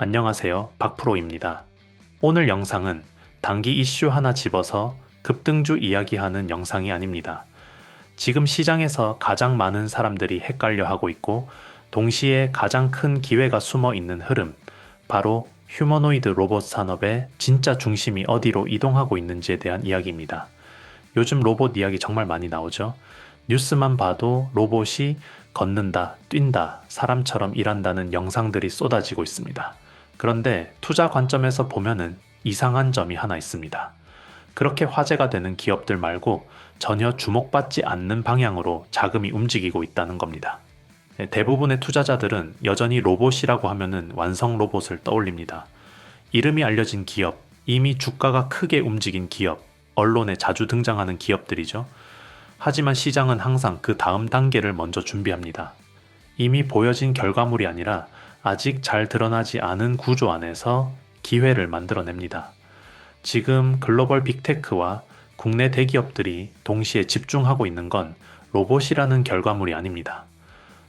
안녕하세요. 박프로입니다. 오늘 영상은 단기 이슈 하나 집어서 급등주 이야기하는 영상이 아닙니다. 지금 시장에서 가장 많은 사람들이 헷갈려 하고 있고 동시에 가장 큰 기회가 숨어 있는 흐름, 바로 휴머노이드 로봇 산업의 진짜 중심이 어디로 이동하고 있는지에 대한 이야기입니다. 요즘 로봇 이야기 정말 많이 나오죠. 뉴스만 봐도 로봇이 걷는다, 뛴다, 사람처럼 일한다는 영상들이 쏟아지고 있습니다. 그런데 투자 관점에서 보면은 이상한 점이 하나 있습니다. 그렇게 화제가 되는 기업들 말고 전혀 주목받지 않는 방향으로 자금이 움직이고 있다는 겁니다. 대부분의 투자자들은 여전히 로봇이라고 하면은 완성 로봇을 떠올립니다. 이름이 알려진 기업, 이미 주가가 크게 움직인 기업, 언론에 자주 등장하는 기업들이죠. 하지만 시장은 항상 그 다음 단계를 먼저 준비합니다. 이미 보여진 결과물이 아니라 아직 잘 드러나지 않은 구조 안에서 기회를 만들어냅니다. 지금 글로벌 빅테크와 국내 대기업들이 동시에 집중하고 있는 건 로봇이라는 결과물이 아닙니다.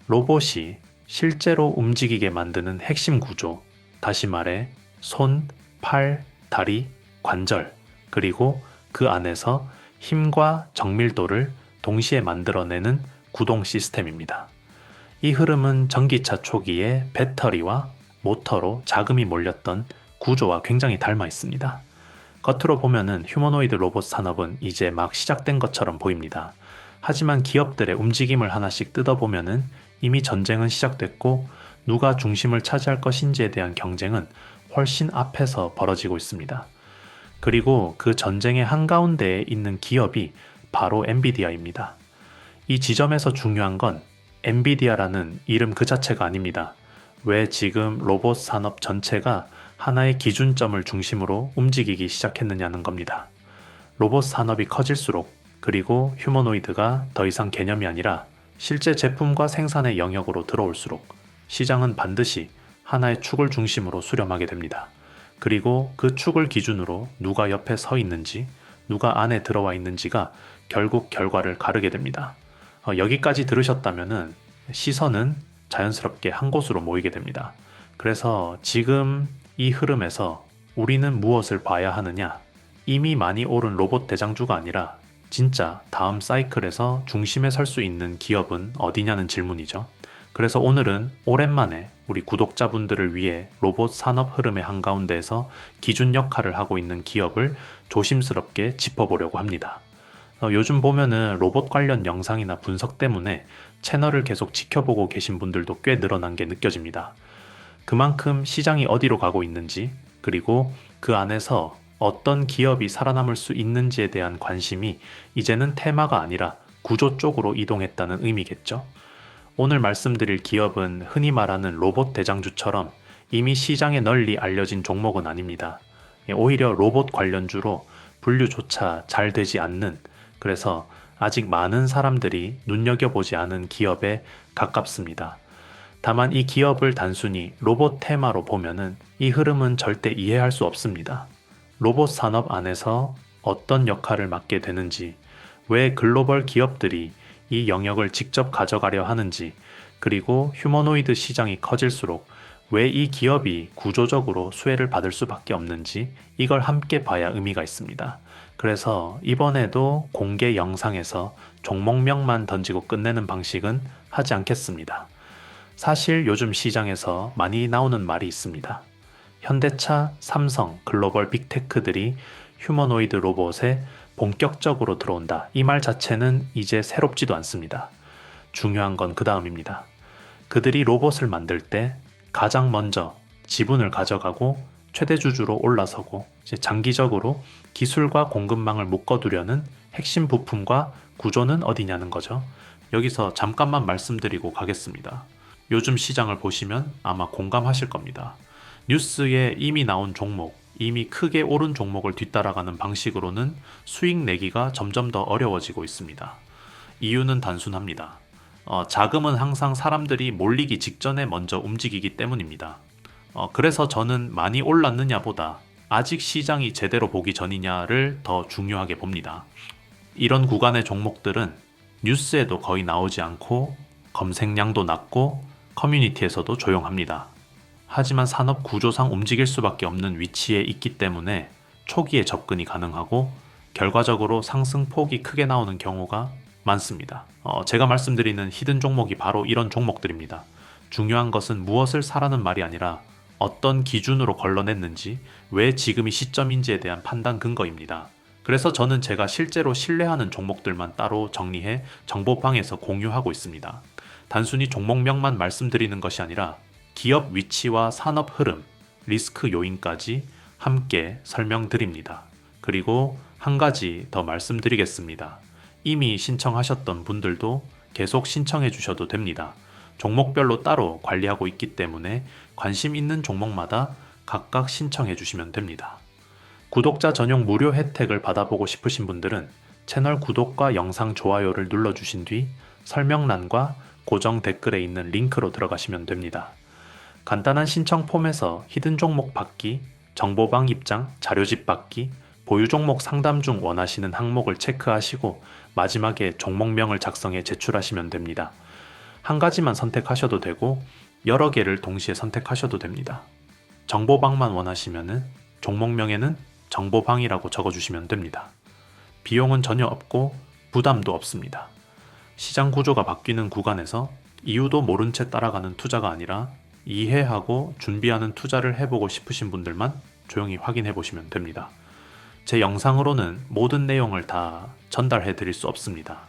로봇이 실제로 움직이게 만드는 핵심 구조, 다시 말해 손, 팔, 다리, 관절, 그리고 그 안에서 힘과 정밀도를 동시에 만들어내는 구동 시스템입니다. 이 흐름은 전기차 초기에 배터리와 모터로 자금이 몰렸던 구조와 굉장히 닮아 있습니다. 겉으로 보면은 휴머노이드 로봇 산업은 이제 막 시작된 것처럼 보입니다. 하지만 기업들의 움직임을 하나씩 뜯어보면은 이미 전쟁은 시작됐고 누가 중심을 차지할 것인지에 대한 경쟁은 훨씬 앞에서 벌어지고 있습니다. 그리고 그 전쟁의 한가운데에 있는 기업이 바로 엔비디아입니다. 이 지점에서 중요한 건 엔비디아라는 이름 그 자체가 아닙니다. 왜 지금 로봇 산업 전체가 하나의 기준점을 중심으로 움직이기 시작했느냐는 겁니다. 로봇 산업이 커질수록, 그리고 휴머노이드가 더 이상 개념이 아니라 실제 제품과 생산의 영역으로 들어올수록 시장은 반드시 하나의 축을 중심으로 수렴하게 됩니다. 그리고 그 축을 기준으로 누가 옆에 서 있는지, 누가 안에 들어와 있는지가 결국 결과를 가르게 됩니다. 여기까지 들으셨다면은 시선은 자연스럽게 한 곳으로 모이게 됩니다. 그래서 지금 이 흐름에서 우리는 무엇을 봐야 하느냐? 이미 많이 오른 로봇 대장주가 아니라 진짜 다음 사이클에서 중심에 설 수 있는 기업은 어디냐는 질문이죠. 그래서 오늘은 오랜만에 우리 구독자분들을 위해 로봇 산업 흐름의 한가운데에서 기준 역할을 하고 있는 기업을 조심스럽게 짚어보려고 합니다. 요즘 보면은 로봇 관련 영상이나 분석 때문에 채널을 계속 지켜보고 계신 분들도 꽤 늘어난 게 느껴집니다. 그만큼 시장이 어디로 가고 있는지, 그리고 그 안에서 어떤 기업이 살아남을 수 있는지에 대한 관심이 이제는 테마가 아니라 구조 쪽으로 이동했다는 의미겠죠. 오늘 말씀드릴 기업은 흔히 말하는 로봇 대장주처럼 이미 시장에 널리 알려진 종목은 아닙니다. 오히려 로봇 관련주로 분류조차 잘 되지 않는, 그래서 아직 많은 사람들이 눈여겨보지 않은 기업에 가깝습니다. 다만 이 기업을 단순히 로봇 테마로 보면은 이 흐름은 절대 이해할 수 없습니다. 로봇 산업 안에서 어떤 역할을 맡게 되는지, 왜 글로벌 기업들이 이 영역을 직접 가져가려 하는지, 그리고 휴머노이드 시장이 커질수록 왜 이 기업이 구조적으로 수혜를 받을 수밖에 없는지, 이걸 함께 봐야 의미가 있습니다. 그래서 이번에도 공개 영상에서 종목명만 던지고 끝내는 방식은 하지 않겠습니다. 사실 요즘 시장에서 많이 나오는 말이 있습니다. 현대차, 삼성, 글로벌 빅테크들이 휴머노이드 로봇에 본격적으로 들어온다. 이 말 자체는 이제 새롭지도 않습니다. 중요한 건 그 다음입니다. 그들이 로봇을 만들 때 가장 먼저 지분을 가져가고 최대 주주로 올라서고 이제 장기적으로 기술과 공급망을 묶어두려는 핵심 부품과 구조는 어디냐는 거죠. 여기서 잠깐만 말씀드리고 가겠습니다. 요즘 시장을 보시면 아마 공감하실 겁니다. 뉴스에 이미 나온 종목, 이미 크게 오른 종목을 뒤따라가는 방식으로는 수익 내기가 점점 더 어려워지고 있습니다. 이유는 단순합니다. 자금은 항상 사람들이 몰리기 직전에 먼저 움직이기 때문입니다. 그래서 저는 많이 올랐느냐보다 아직 시장이 제대로 보기 전이냐를 더 중요하게 봅니다. 이런 구간의 종목들은 뉴스에도 거의 나오지 않고 검색량도 낮고 커뮤니티에서도 조용합니다. 하지만 산업 구조상 움직일 수밖에 없는 위치에 있기 때문에 초기에 접근이 가능하고 결과적으로 상승폭이 크게 나오는 경우가 많습니다. 제가 말씀드리는 히든 종목이 바로 이런 종목들입니다. 중요한 것은 무엇을 사라는 말이 아니라 어떤 기준으로 걸러냈는지, 왜 지금이 시점인지에 대한 판단 근거입니다. 그래서 저는 제가 실제로 신뢰하는 종목들만 따로 정리해 정보방에서 공유하고 있습니다. 단순히 종목명만 말씀드리는 것이 아니라 기업 위치와 산업 흐름, 리스크 요인까지 함께 설명드립니다. 그리고 한 가지 더 말씀드리겠습니다. 이미 신청하셨던 분들도 계속 신청해 주셔도 됩니다. 종목별로 따로 관리하고 있기 때문에 관심 있는 종목마다 각각 신청해 주시면 됩니다. 구독자 전용 무료 혜택을 받아보고 싶으신 분들은 채널 구독과 영상 좋아요를 눌러주신 뒤 설명란과 고정 댓글에 있는 링크로 들어가시면 됩니다. 간단한 신청 폼에서 히든 종목 받기, 정보방 입장, 자료집 받기, 보유 종목 상담 중 원하시는 항목을 체크하시고 마지막에 종목명을 작성해 제출하시면 됩니다. 한 가지만 선택하셔도 되고 여러 개를 동시에 선택하셔도 됩니다. 정보방만 원하시면은 종목명에는 정보방이라고 적어주시면 됩니다. 비용은 전혀 없고 부담도 없습니다. 시장 구조가 바뀌는 구간에서 이유도 모른 채 따라가는 투자가 아니라 이해하고 준비하는 투자를 해보고 싶으신 분들만 조용히 확인해 보시면 됩니다. 제 영상으로는 모든 내용을 다 전달해 드릴 수 없습니다.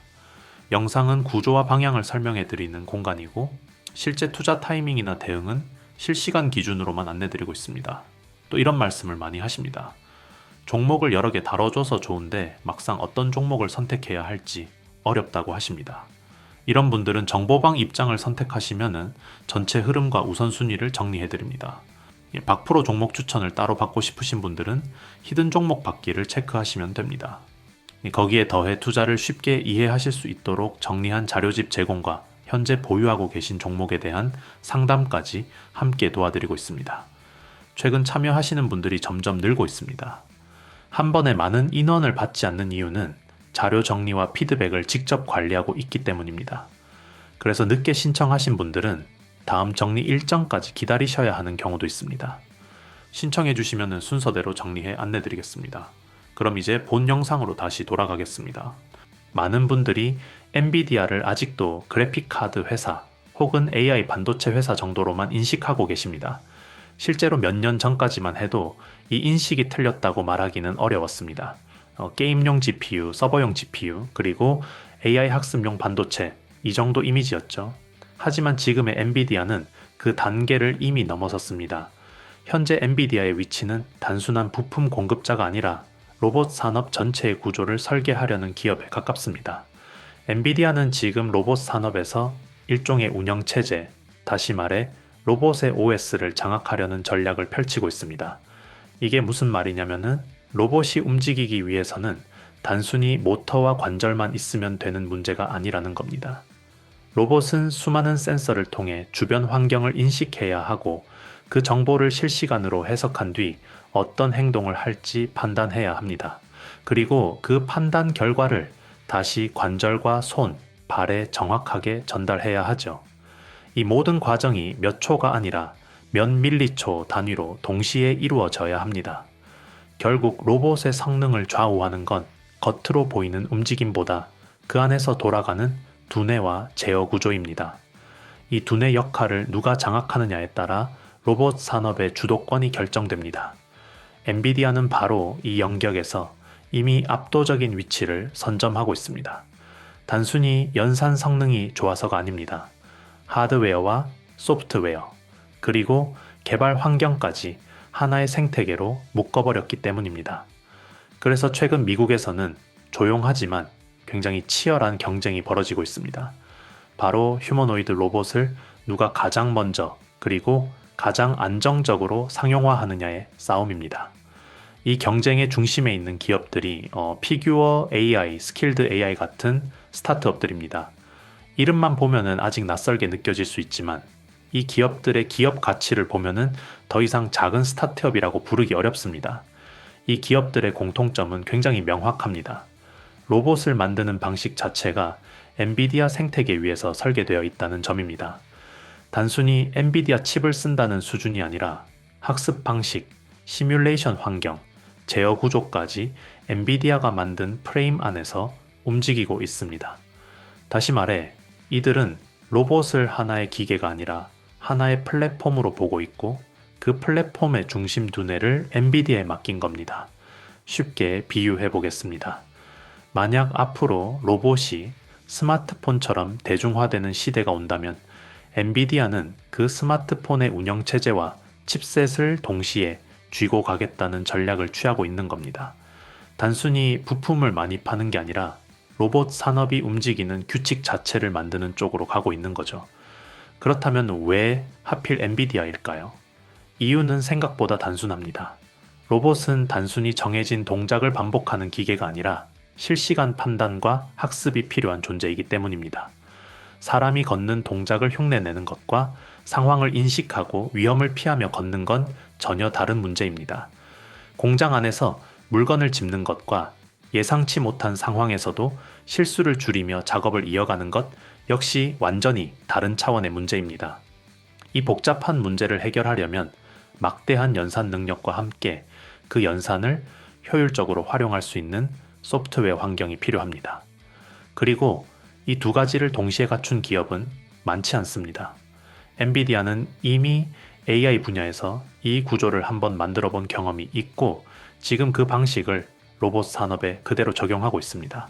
영상은 구조와 방향을 설명해 드리는 공간이고 실제 투자 타이밍이나 대응은 실시간 기준으로만 안내 드리고 있습니다. 또 이런 말씀을 많이 하십니다. 종목을 여러 개 다뤄줘서 좋은데 막상 어떤 종목을 선택해야 할지 어렵다고 하십니다. 이런 분들은 정보방 입장을 선택하시면 전체 흐름과 우선순위를 정리해 드립니다. 박프로 종목 추천을 따로 받고 싶으신 분들은 히든 종목 받기를 체크하시면 됩니다. 거기에 더해 투자를 쉽게 이해하실 수 있도록 정리한 자료집 제공과 현재 보유하고 계신 종목에 대한 상담까지 함께 도와드리고 있습니다. 최근 참여하시는 분들이 점점 늘고 있습니다. 한 번에 많은 인원을 받지 않는 이유는 자료 정리와 피드백을 직접 관리하고 있기 때문입니다. 그래서 늦게 신청하신 분들은 다음 정리 일정까지 기다리셔야 하는 경우도 있습니다. 신청해 주시면 순서대로 정리해 안내드리겠습니다. 그럼 이제 본 영상으로 다시 돌아가겠습니다. 많은 분들이 엔비디아를 아직도 그래픽카드 회사 혹은 AI 반도체 회사 정도로만 인식하고 계십니다. 실제로 몇 년 전까지만 해도 이 인식이 틀렸다고 말하기는 어려웠습니다. 게임용 GPU, 서버용 GPU, 그리고 AI 학습용 반도체, 이 정도 이미지였죠. 하지만 지금의 엔비디아는 그 단계를 이미 넘어섰습니다. 현재 엔비디아의 위치는 단순한 부품 공급자가 아니라 로봇 산업 전체의 구조를 설계하려는 기업에 가깝습니다. 엔비디아는 지금 로봇 산업에서 일종의 운영체제, 다시 말해 로봇의 OS를 장악하려는 전략을 펼치고 있습니다. 이게 무슨 말이냐면은 로봇이 움직이기 위해서는 단순히 모터와 관절만 있으면 되는 문제가 아니라는 겁니다. 로봇은 수많은 센서를 통해 주변 환경을 인식해야 하고 그 정보를 실시간으로 해석한 뒤 어떤 행동을 할지 판단해야 합니다. 그리고 그 판단 결과를 다시 관절과 손, 발에 정확하게 전달해야 하죠. 이 모든 과정이 몇 초가 아니라 몇 밀리초 단위로 동시에 이루어져야 합니다. 결국 로봇의 성능을 좌우하는 건 겉으로 보이는 움직임보다 그 안에서 돌아가는 두뇌와 제어 구조입니다. 이 두뇌 역할을 누가 장악하느냐에 따라 로봇 산업의 주도권이 결정됩니다. 엔비디아는 바로 이 영역에서 이미 압도적인 위치를 선점하고 있습니다. 단순히 연산 성능이 좋아서가 아닙니다. 하드웨어와 소프트웨어, 그리고 개발 환경까지 하나의 생태계로 묶어버렸기 때문입니다. 그래서 최근 미국에서는 조용하지만 굉장히 치열한 경쟁이 벌어지고 있습니다. 바로 휴머노이드 로봇을 누가 가장 먼저 그리고 가장 안정적으로 상용화하느냐의 싸움입니다. 이 경쟁의 중심에 있는 기업들이 피규어 AI, 스킬드 AI 같은 스타트업들입니다. 이름만 보면은 아직 낯설게 느껴질 수 있지만 이 기업들의 기업 가치를 보면은 더 이상 작은 스타트업이라고 부르기 어렵습니다. 이 기업들의 공통점은 굉장히 명확합니다. 로봇을 만드는 방식 자체가 엔비디아 생태계 위에서 설계되어 있다는 점입니다. 단순히 엔비디아 칩을 쓴다는 수준이 아니라 학습 방식, 시뮬레이션 환경, 제어 구조까지 엔비디아가 만든 프레임 안에서 움직이고 있습니다. 다시 말해, 이들은 로봇을 하나의 기계가 아니라 하나의 플랫폼으로 보고 있고 그 플랫폼의 중심 두뇌를 엔비디아에 맡긴 겁니다. 쉽게 비유해 보겠습니다. 만약 앞으로 로봇이 스마트폰처럼 대중화되는 시대가 온다면 엔비디아는 그 스마트폰의 운영체제와 칩셋을 동시에 쥐고 가겠다는 전략을 취하고 있는 겁니다. 단순히 부품을 많이 파는 게 아니라 로봇 산업이 움직이는 규칙 자체를 만드는 쪽으로 가고 있는 거죠. 그렇다면 왜 하필 엔비디아일까요? 이유는 생각보다 단순합니다. 로봇은 단순히 정해진 동작을 반복하는 기계가 아니라 실시간 판단과 학습이 필요한 존재이기 때문입니다. 사람이 걷는 동작을 흉내내는 것과 상황을 인식하고 위험을 피하며 걷는 건 전혀 다른 문제입니다. 공장 안에서 물건을 짚는 것과 예상치 못한 상황에서도 실수를 줄이며 작업을 이어가는 것 역시 완전히 다른 차원의 문제입니다. 이 복잡한 문제를 해결하려면 막대한 연산 능력과 함께 그 연산을 효율적으로 활용할 수 있는 소프트웨어 환경이 필요합니다. 그리고 이 두 가지를 동시에 갖춘 기업은 많지 않습니다. 엔비디아는 이미 AI 분야에서 이 구조를 한번 만들어 본 경험이 있고 지금 그 방식을 로봇 산업에 그대로 적용하고 있습니다.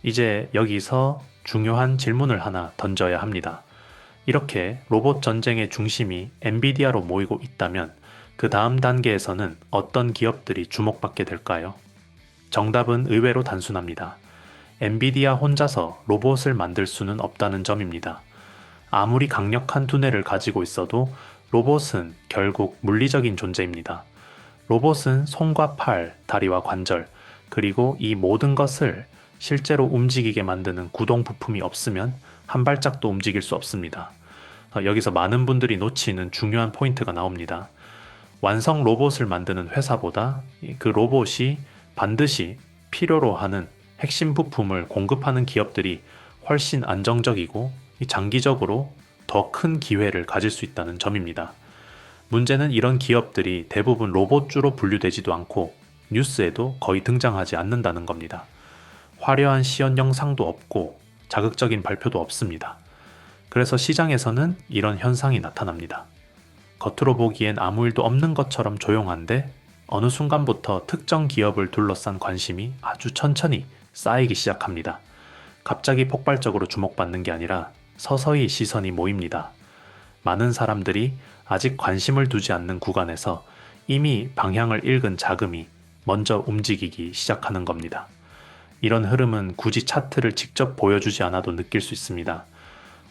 이제 여기서 중요한 질문을 하나 던져야 합니다. 이렇게 로봇 전쟁의 중심이 엔비디아로 모이고 있다면 그 다음 단계에서는 어떤 기업들이 주목받게 될까요? 정답은 의외로 단순합니다. 엔비디아 혼자서 로봇을 만들 수는 없다는 점입니다. 아무리 강력한 두뇌를 가지고 있어도 로봇은 결국 물리적인 존재입니다. 로봇은 손과 팔, 다리와 관절, 그리고 이 모든 것을 실제로 움직이게 만드는 구동 부품이 없으면 한 발짝도 움직일 수 없습니다. 여기서 많은 분들이 놓치는 중요한 포인트가 나옵니다. 완성 로봇을 만드는 회사보다 그 로봇이 반드시 필요로 하는 핵심 부품을 공급하는 기업들이 훨씬 안정적이고 장기적으로 더 큰 기회를 가질 수 있다는 점입니다. 문제는 이런 기업들이 대부분 로봇주로 분류되지도 않고 뉴스에도 거의 등장하지 않는다는 겁니다. 화려한 시연 영상도 없고 자극적인 발표도 없습니다. 그래서 시장에서는 이런 현상이 나타납니다. 겉으로 보기엔 아무 일도 없는 것처럼 조용한데 어느 순간부터 특정 기업을 둘러싼 관심이 아주 천천히 쌓이기 시작합니다. 갑자기 폭발적으로 주목받는 게 아니라 서서히 시선이 모입니다. 많은 사람들이 아직 관심을 두지 않는 구간에서 이미 방향을 읽은 자금이 먼저 움직이기 시작하는 겁니다. 이런 흐름은 굳이 차트를 직접 보여주지 않아도 느낄 수 있습니다.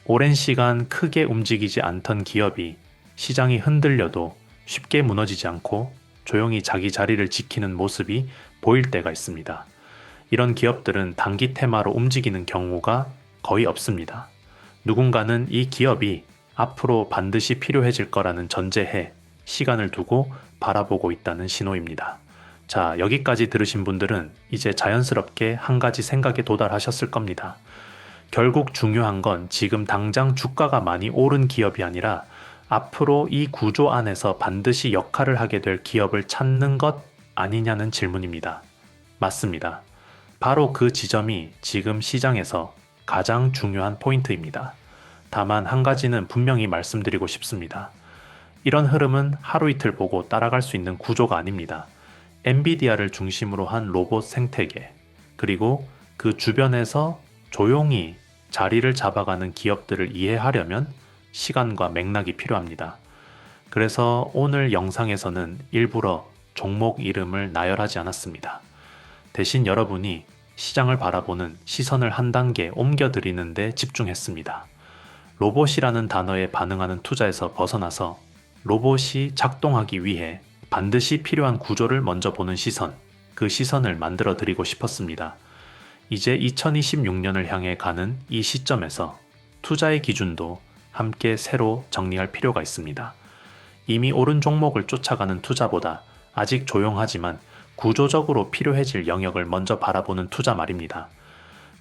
오랜 시간 크게 움직이지 않던 기업이 시장이 흔들려도 쉽게 무너지지 않고 조용히 자기 자리를 지키는 모습이 보일 때가 있습니다. 이런 기업들은 단기 테마로 움직이는 경우가 거의 없습니다. 누군가는 이 기업이 앞으로 반드시 필요해질 거라는 전제해 시간을 두고 바라보고 있다는 신호입니다. 자, 여기까지 들으신 분들은 이제 자연스럽게 한 가지 생각에 도달하셨을 겁니다. 결국 중요한 건 지금 당장 주가가 많이 오른 기업이 아니라 앞으로 이 구조 안에서 반드시 역할을 하게 될 기업을 찾는 것 아니냐는 질문입니다. 맞습니다. 바로 그 지점이 지금 시장에서 가장 중요한 포인트입니다. 다만 한 가지는 분명히 말씀드리고 싶습니다. 이런 흐름은 하루 이틀 보고 따라갈 수 있는 구조가 아닙니다. 엔비디아를 중심으로 한 로봇 생태계, 그리고 그 주변에서 조용히 자리를 잡아가는 기업들을 이해하려면 시간과 맥락이 필요합니다. 그래서 오늘 영상에서는 일부러 종목 이름을 나열하지 않았습니다. 대신 여러분이 시장을 바라보는 시선을 한 단계 옮겨드리는 데 집중했습니다. 로봇이라는 단어에 반응하는 투자에서 벗어나서 로봇이 작동하기 위해 반드시 필요한 구조를 먼저 보는 시선, 그 시선을 만들어 드리고 싶었습니다. 이제 2026년을 향해 가는 이 시점에서 투자의 기준도 함께 새로 정리할 필요가 있습니다. 이미 오른 종목을 쫓아가는 투자보다 아직 조용하지만 구조적으로 필요해질 영역을 먼저 바라보는 투자 말입니다.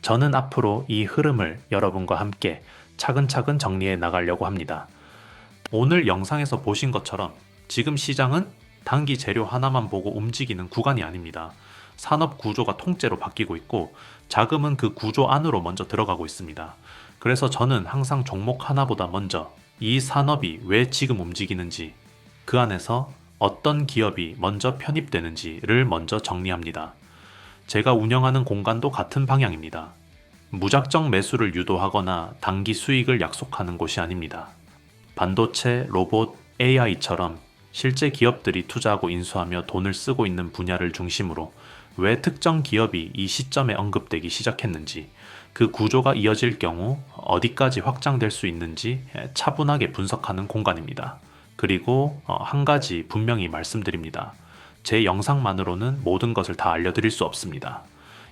저는 앞으로 이 흐름을 여러분과 함께 차근차근 정리해 나가려고 합니다. 오늘 영상에서 보신 것처럼 지금 시장은 단기 재료 하나만 보고 움직이는 구간이 아닙니다. 산업 구조가 통째로 바뀌고 있고 자금은 그 구조 안으로 먼저 들어가고 있습니다. 그래서 저는 항상 종목 하나보다 먼저 이 산업이 왜 지금 움직이는지, 그 안에서 어떤 기업이 먼저 편입되는지를 먼저 정리합니다. 제가 운영하는 공간도 같은 방향입니다. 무작정 매수를 유도하거나 단기 수익을 약속하는 곳이 아닙니다. 반도체, 로봇, AI처럼 실제 기업들이 투자하고 인수하며 돈을 쓰고 있는 분야를 중심으로 왜 특정 기업이 이 시점에 언급되기 시작했는지, 그 구조가 이어질 경우 어디까지 확장될 수 있는지 차분하게 분석하는 공간입니다. 그리고 한 가지 분명히 말씀드립니다. 제 영상만으로는 모든 것을 다 알려드릴 수 없습니다.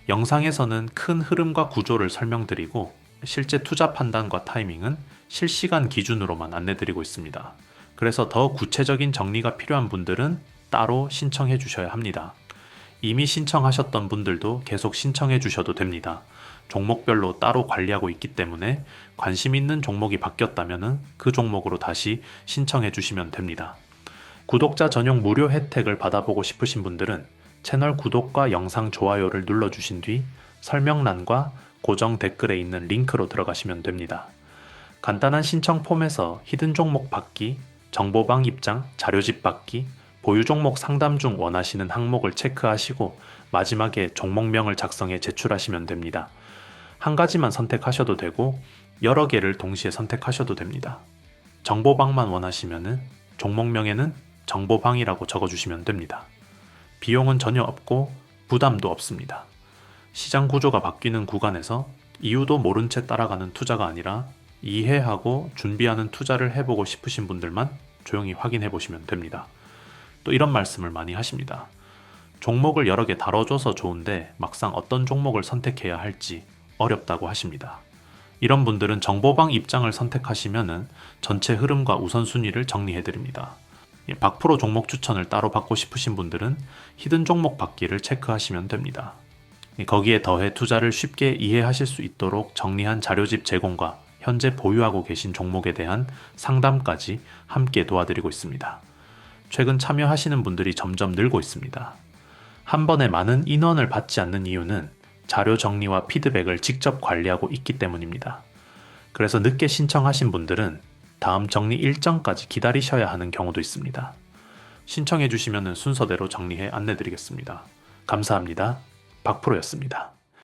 영상에서는 큰 흐름과 구조를 설명드리고 실제 투자 판단과 타이밍은 실시간 기준으로만 안내드리고 있습니다. 그래서 더 구체적인 정리가 필요한 분들은 따로 신청해 주셔야 합니다. 이미 신청하셨던 분들도 계속 신청해 주셔도 됩니다. 종목별로 따로 관리하고 있기 때문에 관심 있는 종목이 바뀌었다면 그 종목으로 다시 신청해 주시면 됩니다. 구독자 전용 무료 혜택을 받아보고 싶으신 분들은 채널 구독과 영상 좋아요를 눌러주신 뒤 설명란과 고정 댓글에 있는 링크로 들어가시면 됩니다. 간단한 신청 폼에서 히든 종목 받기, 정보방 입장, 자료집 받기, 보유 종목 상담 중 원하시는 항목을 체크하시고 마지막에 종목명을 작성해 제출하시면 됩니다. 한 가지만 선택하셔도 되고 여러 개를 동시에 선택하셔도 됩니다. 정보방만 원하시면 종목명에는 정보방이라고 적어주시면 됩니다. 비용은 전혀 없고 부담도 없습니다. 시장 구조가 바뀌는 구간에서 이유도 모른 채 따라가는 투자가 아니라 이해하고 준비하는 투자를 해보고 싶으신 분들만 조용히 확인해 보시면 됩니다. 또 이런 말씀을 많이 하십니다. 종목을 여러 개 다뤄줘서 좋은데 막상 어떤 종목을 선택해야 할지 어렵다고 하십니다. 이런 분들은 정보방 입장을 선택하시면 전체 흐름과 우선순위를 정리해 드립니다. 박프로 종목 추천을 따로 받고 싶으신 분들은 히든 종목 받기를 체크하시면 됩니다. 거기에 더해 투자를 쉽게 이해하실 수 있도록 정리한 자료집 제공과 현재 보유하고 계신 종목에 대한 상담까지 함께 도와드리고 있습니다. 최근 참여하시는 분들이 점점 늘고 있습니다. 한 번에 많은 인원을 받지 않는 이유는 자료 정리와 피드백을 직접 관리하고 있기 때문입니다. 그래서 늦게 신청하신 분들은 다음 정리 일정까지 기다리셔야 하는 경우도 있습니다. 신청해 주시면 순서대로 정리해 안내드리겠습니다. 감사합니다. 박프로였습니다.